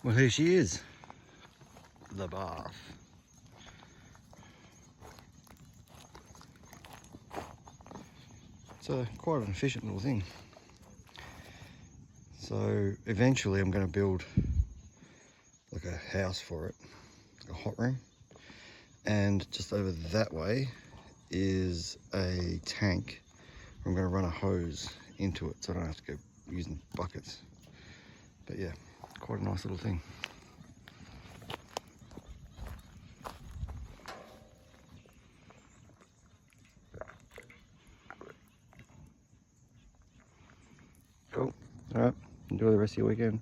Well, here she is, the bath. It's quite an efficient little thing. So eventually I'm going to build like a house for it, like a hot room. And just over that way is a tank. I'm going to run a hose into it so I don't have to go using buckets. But yeah, quite a nice little thing. Cool. All right, enjoy the rest of your weekend.